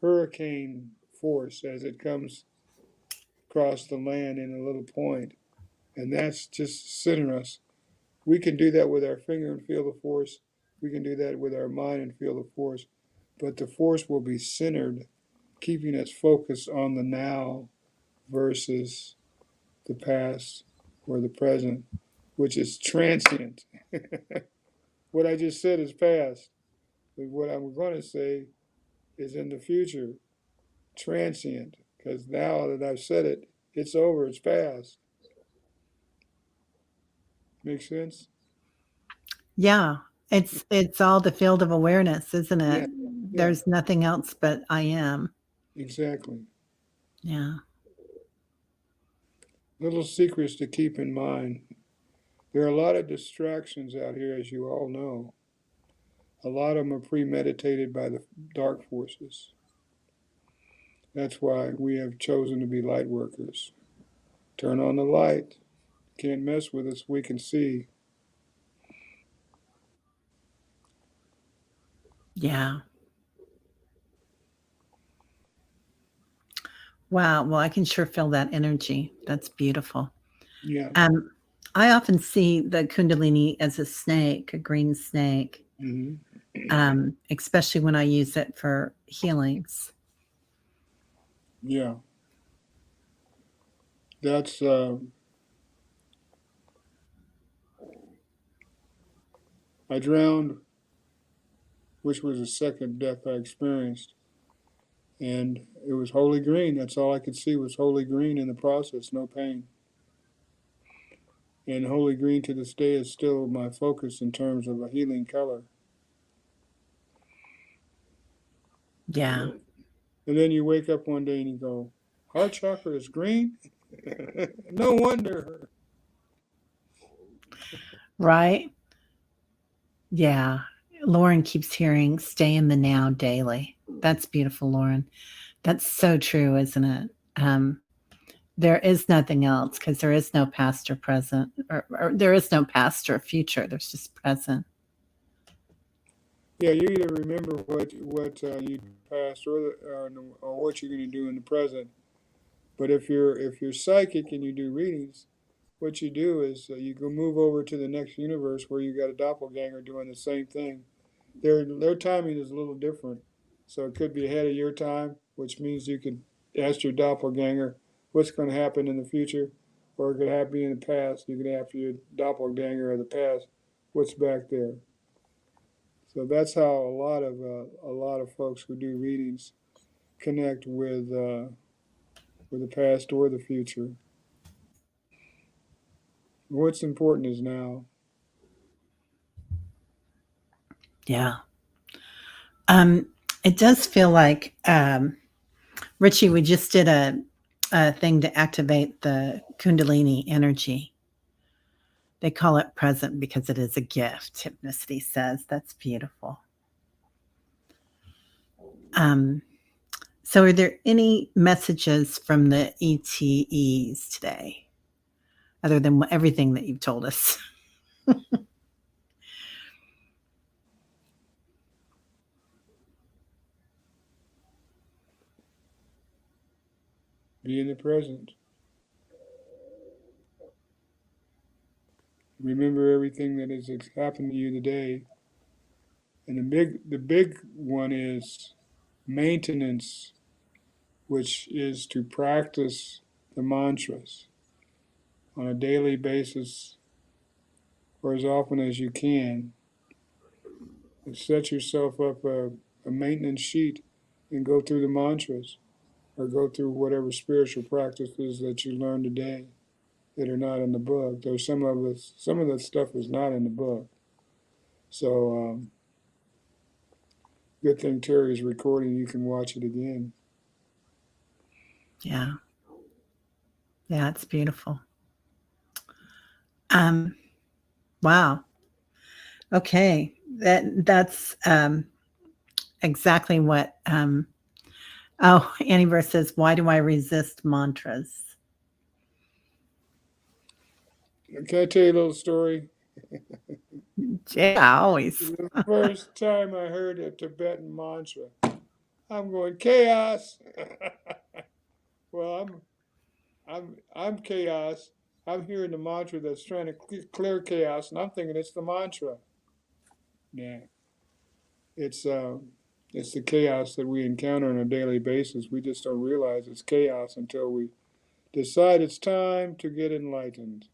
hurricane force as it comes across the land in a little point, and that's just centering us. We can do that with our finger and feel the force. We can do that with our mind and feel the force, but the force will be centered, keeping us focused on the now versus the past or the present, which is transient. What I just said is past, but what I'm going to say is in the future, transient, because now that I've said it, it's over, it's past. Make sense? Yeah. It's all the field of awareness, isn't Yeah, it? yeah, There's nothing else but I am. exactly. Yeah. Little secrets to keep in mind. There are a lot of distractions out here, as you all know. A lot of them are premeditated by the dark forces. That's why we have chosen to be light workers. Turn on the light. Can't mess with us. We can see. Yeah. Wow. Well, I can sure feel that energy. That's beautiful. Yeah. Um, I often see the Kundalini as a snake, a green snake, Mm-hmm. especially when I use it for healings. Yeah. That's I drowned which was the second death I experienced. And it was wholly green. That's all I could see was wholly green in the process, no pain. And wholly green to this day is still my focus in terms of a healing color. Yeah. And then you wake up one day and you go, heart chakra is green? No wonder. Right? Yeah. Lauren keeps hearing stay in the now daily. That's beautiful, Lauren. That's so true, isn't it? Um, there is nothing else because there is no past or present, or there is no past or future. There's just present. Yeah, you either remember what you passed or what you're going to do in the present. But if you're psychic and you do readings, what you do is you go move over to the next universe where you got a doppelganger doing the same thing. Their timing is a little different, so it could be ahead of your time, which means you could ask your doppelganger what's going to happen in the future, or it could happen in the past. You could ask your doppelganger of the past what's back there. So that's how a lot of folks who do readings connect with the past or the future. What's important is now. Yeah. Um, it does feel like Richie. We just did a thing to activate the Kundalini energy. They call it present because it is a gift. Hypnicity says that's beautiful. Um, so, are there any messages from the ETEs today, other than everything that you've told us? Be in the present. Remember everything that has happened to you today. And the big one is maintenance, which is to practice the mantras on a daily basis or as often as you can. Set yourself up a maintenance sheet and go through the mantras or go through whatever spiritual practices that you learned today that are not in the book. There's some of that stuff is not in the book. So good thing Terry's recording. You can watch it again. Yeah, yeah, it's beautiful. Um, wow. Okay, that's exactly what. Oh, Annie Verse says, "Why do I resist mantras?" Can I tell you a little story? Yeah, always. The first time I heard a Tibetan mantra, I'm going chaos. Well, I'm chaos. I'm hearing the mantra that's trying to clear chaos, and I'm thinking it's the mantra. Yeah, it's uh, it's the chaos that we encounter on a daily basis. We just don't realize it's chaos until we decide it's time to get enlightened,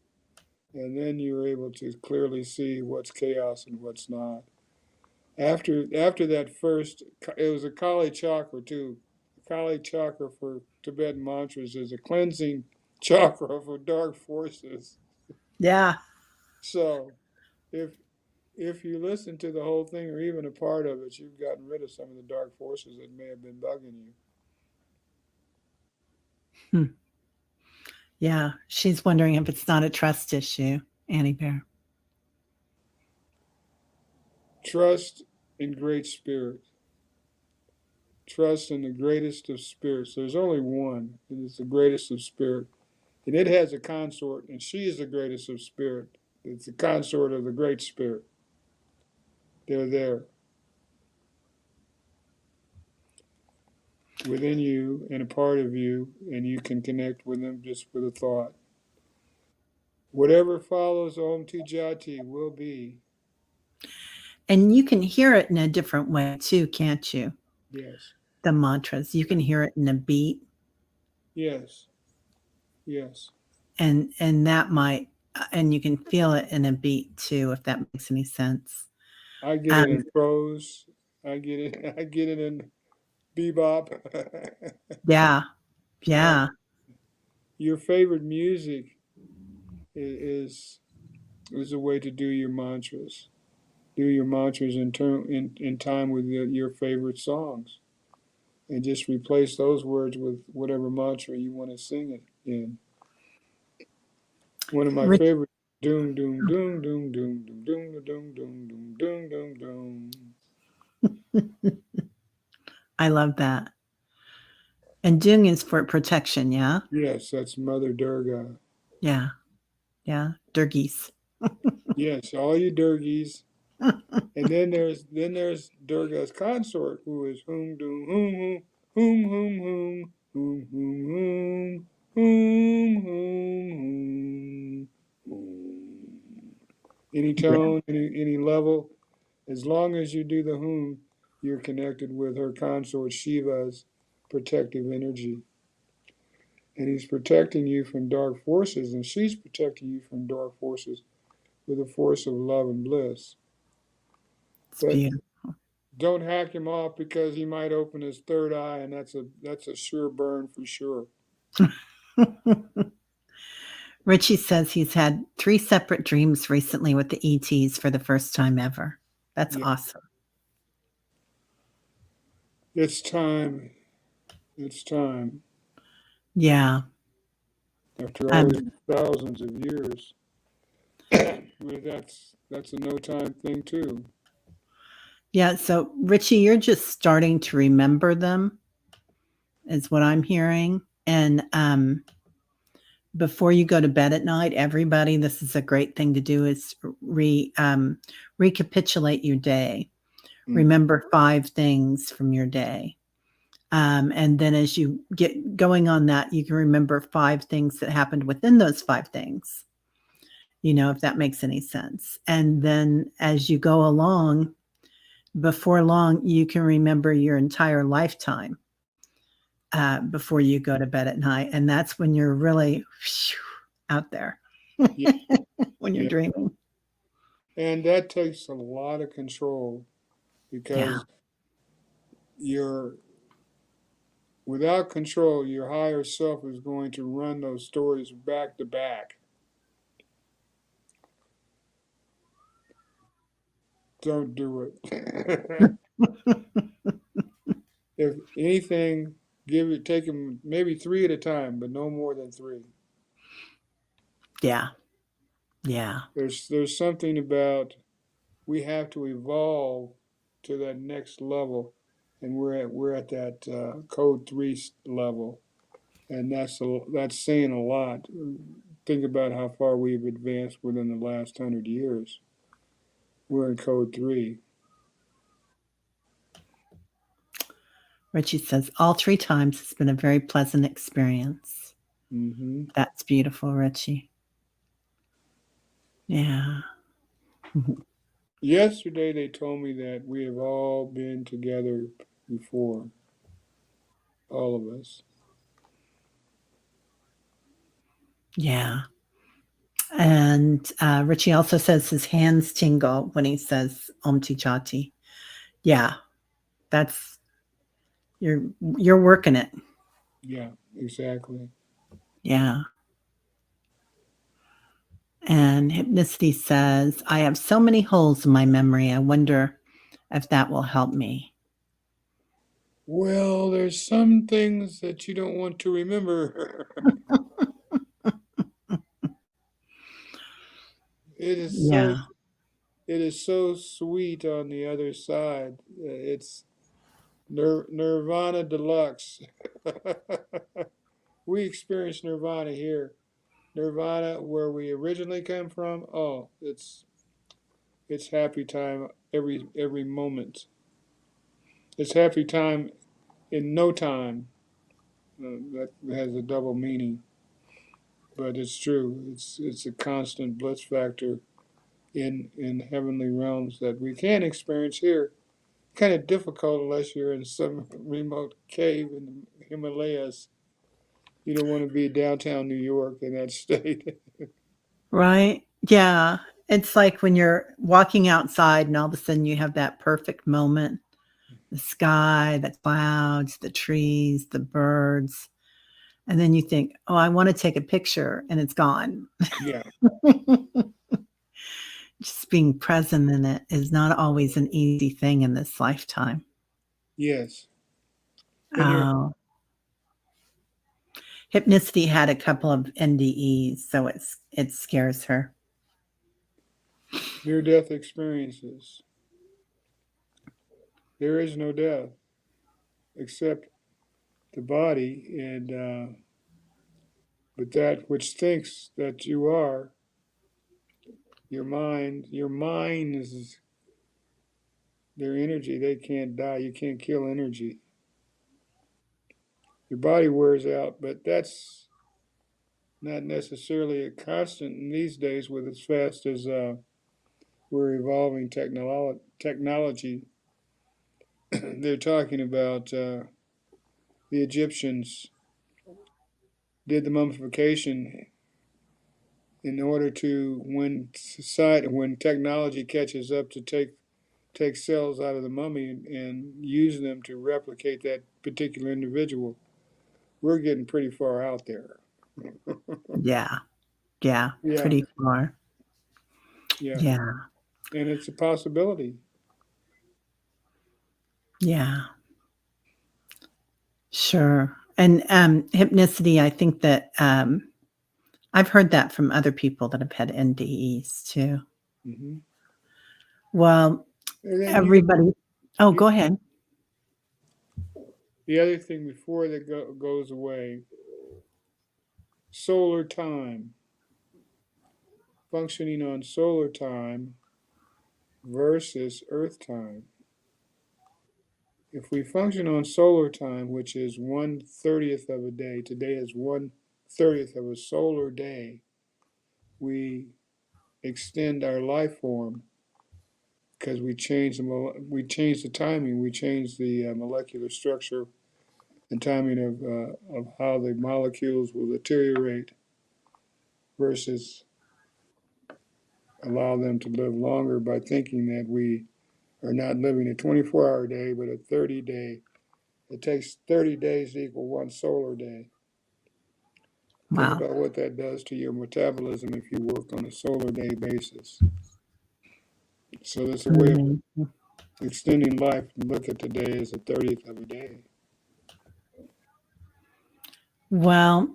and then you're able to clearly see what's chaos and what's not. After that first, it was a Kali chakra too. The Kali chakra for Tibetan mantras is a cleansing chakra for dark forces. Yeah, So if if you listen to the whole thing or even a part of it, you've gotten rid of some of the dark forces that may have been bugging you. hmm. Yeah. She's wondering if it's not a trust issue, Annie Bear. Trust in Great Spirit. Trust in the greatest of spirits. There's only one, and it's the greatest of spirit. And it has a consort, and she is the greatest of spirit. It's the consort of the Great Spirit. They're there within you and a part of you, and you can connect with them just with a thought. Whatever follows Om Tijati will be. And you can hear it in a different way too, can't you? Yes, The mantras. You can hear it in a beat, yes, yes. and that might and you can feel it in a beat too, if that makes any sense. I get it Um, in prose. I get it. I get it in bebop. Yeah. uh, Yeah. your favorite music is is a way to do your mantras. Do your mantras in time with your favorite songs, and just replace those words with whatever mantra you want to sing it in. One of my Rich, favorites. Doom doom doom doom doom doom doom doom doom doom doom doom doom. I love that. And Dung is for protection, yeah? Yes, that's Mother Durga. Yeah. Yeah. Durgis. Yes, all you Durgis. And then there's Durga's consort, who is whom doom whom whom whom whom whom whom. Any Yeah. tone, any level, as long as you do the whom, you're connected with her consort Shiva's protective energy. And he's protecting you from dark forces, and she's protecting you from dark forces with a force of love and bliss. It's But beautiful. don't hack him off, because he might open his third eye, and that's a sure burn for sure. Richie says he's had 3 separate dreams recently with the ETs for the first time ever. That's Yeah, awesome. it's time. It's time. Yeah. After all Um, these thousands of years, well, that's a no time thing too. yeah, so Richie, you're just starting to remember them, is what I'm hearing. And before you go to bed at night, everybody, this is a great thing to do is recapitulate your day. Mm. Remember 5 things from your day. And then as you get going on that, you can remember 5 things that happened within those 5 things, if that makes any sense. And then as you go along, before long, you can remember your entire lifetime before you go to bed at night. And that's when you're really out there Yeah, when you're yeah. dreaming. And that takes a lot of control, Yeah. because you're without control, your higher self is going to run those stories back to back. Don't do it. If anything, take them maybe three at a time, but no more than three. Yeah. Yeah. There's something about, we have to evolve to that next level, and we're at that code 3 level, and that's saying a lot. Think about how far we've advanced within the last 100 years. We're in code 3. Richie says, all 3 times it's been a very pleasant experience. Mm-hmm. That's beautiful, Richie. Yeah. Yesterday they told me that we have all been together before, all of us. Yeah. And Richie also says his hands tingle when he says Om Ti Chati. Yeah, that's you're you're working it. Yeah, exactly. Yeah. And Hypnicity says, I have so many holes in my memory. I wonder if that will help me. Well, there's some things that you don't want to remember. It is so Yeah. it is so sweet on the other side. It's Nirvana Deluxe. We experience Nirvana here. Nirvana, where we originally come from. Oh, it's happy time every moment. It's happy time in no time. That has a double meaning, but it's true. It's a constant bliss factor in heavenly realms that we can experience here. Kind of difficult unless you're in some remote cave in the Himalayas. You don't want to be downtown New York in that state. Right? Yeah. It's like when you're walking outside and all of a sudden you have that perfect moment. the sky, the clouds, the trees, the birds. And then you think, oh, I want to take a picture, and it's gone. Yeah. Just being present in it is not always an easy thing in this lifetime. Yes. And your Oh, Hypnicity had a couple of NDEs, so it scares her. near-death experiences. There is no death except the body, and but that which thinks that you are your mind. Your mind is their energy. They can't die. You can't kill energy. Your body wears out, but that's not necessarily a constant in these days with as fast as we're evolving technology. They're talking about the Egyptians did the mummification in order to when technology catches up to take cells out of the mummy and use them to replicate that particular individual. We're getting pretty far out there. Yeah. Yeah. Yeah, Pretty far. yeah, Yeah. and it's a possibility. Yeah. Sure. And hypnicity, I think that I've heard that from other people that have had NDEs too. Hmm. Well, And then everybody. Oh, you go ahead. the other thing before that goes away, solar time, functioning on solar time versus Earth time. If we function on solar time, which is 1/30th of a day, today is 1/30th of a solar day, we extend our life form because we change the timing, we change the molecular structure and timing of how the molecules will deteriorate versus allow them to live longer by thinking that we are not living a 24-hour day, but a 30-day. It takes 30 days to equal one solar day. Think Wow. about what that does to your metabolism if you work on a solar day basis. So that's a way of Amazing. extending life and look at today as a 30th of a day. Well,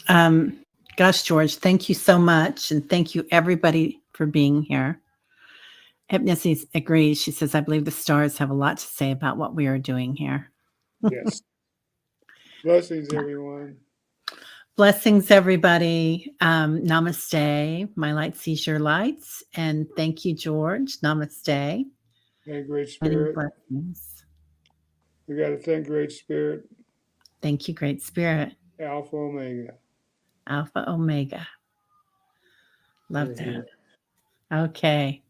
gosh, George, thank you so much. And thank you, everybody, for being here. Hypnosis agrees. She says, I believe the stars have a lot to say about what we are doing here. Yes. Blessings, everyone. Blessings, everybody. Namaste. My light sees your lights. And thank you, George. Namaste. Thank Great Many Spirit. blessings. We got to thank Great Spirit, Thank you, Great Spirit. Alpha Omega. Alpha Omega. Love We're that. here. Okay.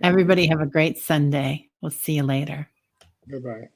Everybody have a great Sunday. We'll see you later. Bye bye.